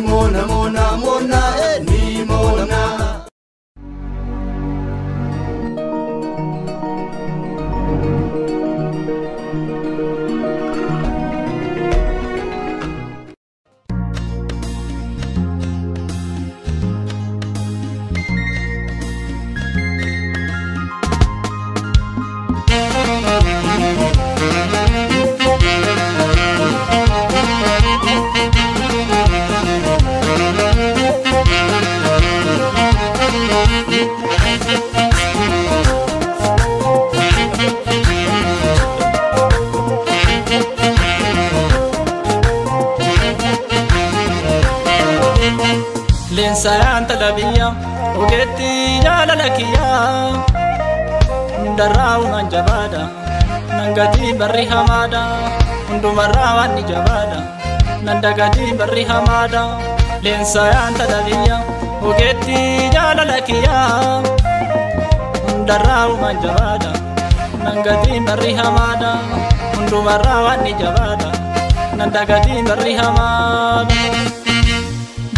mona mona mona ni mona. Lensayan talabiya ogetti jala lakiya ndarau nanjabada nangati barri hamada undumarrawan ni jabada nandagati barri hamada. Lensayan talabiya ogetti jala lakiya ndarau nanjabada nangati barri hamada undumarrawan ni jabada nandagati barri hamada.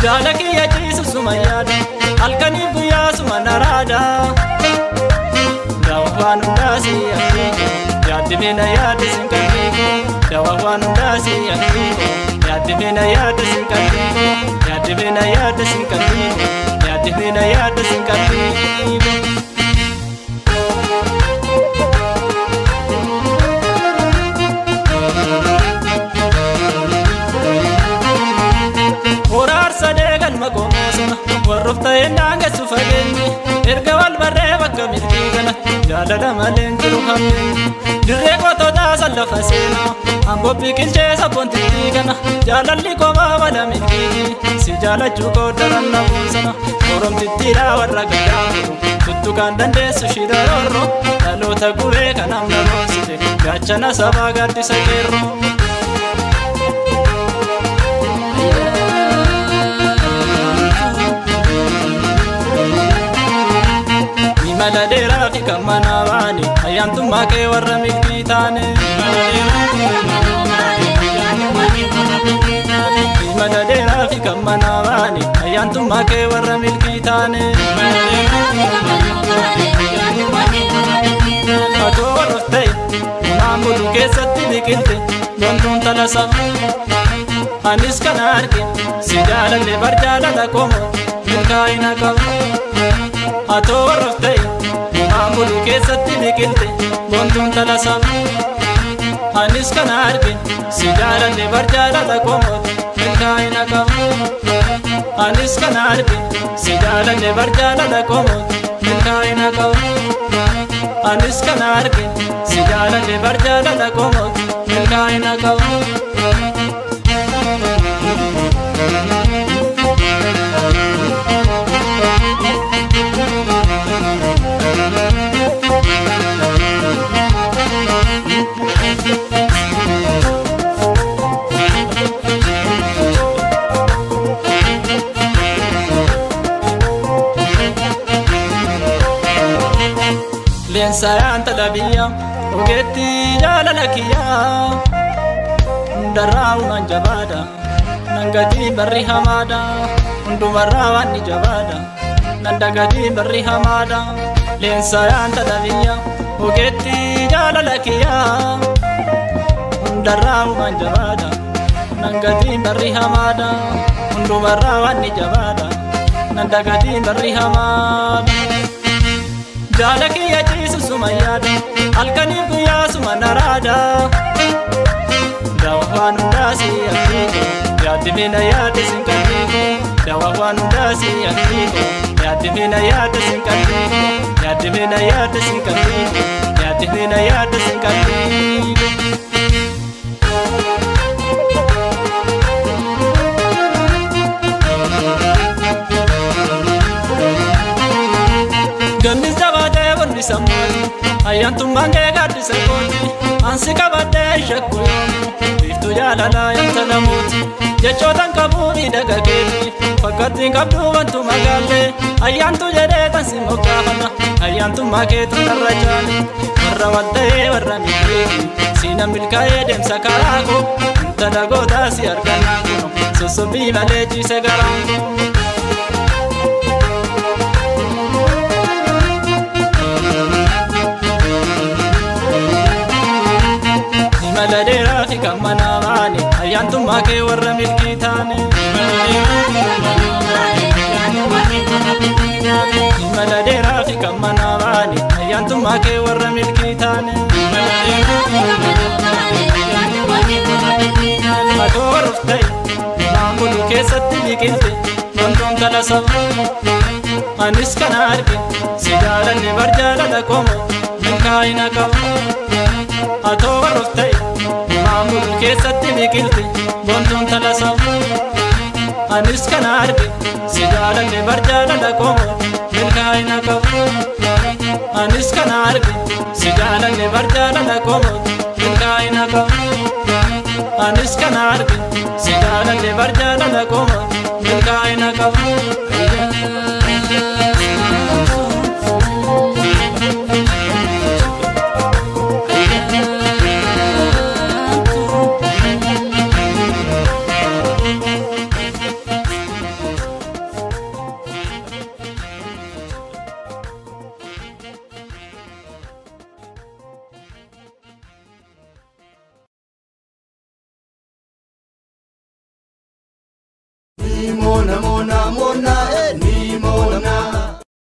Jalaki ya jisu sumayada alkani buya sumanarada dawanu dasi yakiko yadimina yadi sinkandiko dawanu dasi yakiko yadimina yadi sinkandiko yadimina yadi sinkandiko yadimina yadi sinkandiko. Sadegan magomosona warrofta enanga sufageni erga wal barre bakka milkigana jalala malen jiru hamni dirre qoto da sallafa sena ambo bikilche sabonti tigana jalalli ko bala milkigi si jalachu ko daranna busana korom titira warra gada tuttu kandande sushida rorro dalota gure kanam narosite gachana saba gatti sakero. Maladera fi kamana wani ayantum make warra milkitane Maladera fi kamana wani ayantum make warra milkitane Ato warroftai namulu keessatti biqilte london talasa anis kana arge si jaalalle bar jaalala komo milkaa'ina qabu. Ato warroftai namulu keessatti biqilte london talasa anis kana arge si jaalalle bar jaalala komo milkaa'ina qabu. Anis kana arge si jaalalle bar jaalala komo milkaa'ina qabu. Anis kana arge si jaalalle bar jaalala komo milkaa'ina qabu. Lensayan talabiya ogetti jala lakiya ndarau nanjabada nangati barri hamada undumarrawan ni jabada nandagati barri hamada. Lensayan talabiya ogetti jala lakiya ndarau nanjabada nangati barri hamada undumarrawan ni jabada nandagati barri hamada. Jalaki ya jisu sumayada alkani buya sumanarada dawanu dasi yakiko yadimina yadi sinkandiko dawanu dasi yakiko yadimina yadi sinkandiko yadimina yadi sinkandiko yadimina yadi sinkandiko. Gamis jabade wonni samoti ayantum mange gadi sekoti ansi kabade shakkuyomu biftu jalala yantalamuti jechotan kabuni dagageti fakkatin kabdu wantu magalle ayantu jede tansi mokafana ayantum maketu tarrajani warra waddaye warra milkeki sina milkaye demsa karako intala goda si arganakuno Sosobbii malee ciise garaan koo. Imala dheeraa fi kan manaa baane ayyaantummaa kee warra milkii taane. Imala dheeraa fi kan manaa baane ayyaantummaa kee warra milkii taane. Atoo warruuf ta'e maamulu keessatti biqilte wantoon kala saba. Anis kana arge si jaalanne bar jaalala kooma milkaa'ina qaba. Atoo warruuf ta'e maamulu keessatti biqilte wantoon kala saba. Anis kana arge si jaalanne bar jaalala kooma milkaa'ina qaba. Anis kana arge si jaalanne bar jaalala kooma milkaa'ina qaba. Anis kana arge si jaalanne bar jaalala kooma milkaa'ina qaba. Mona mona mona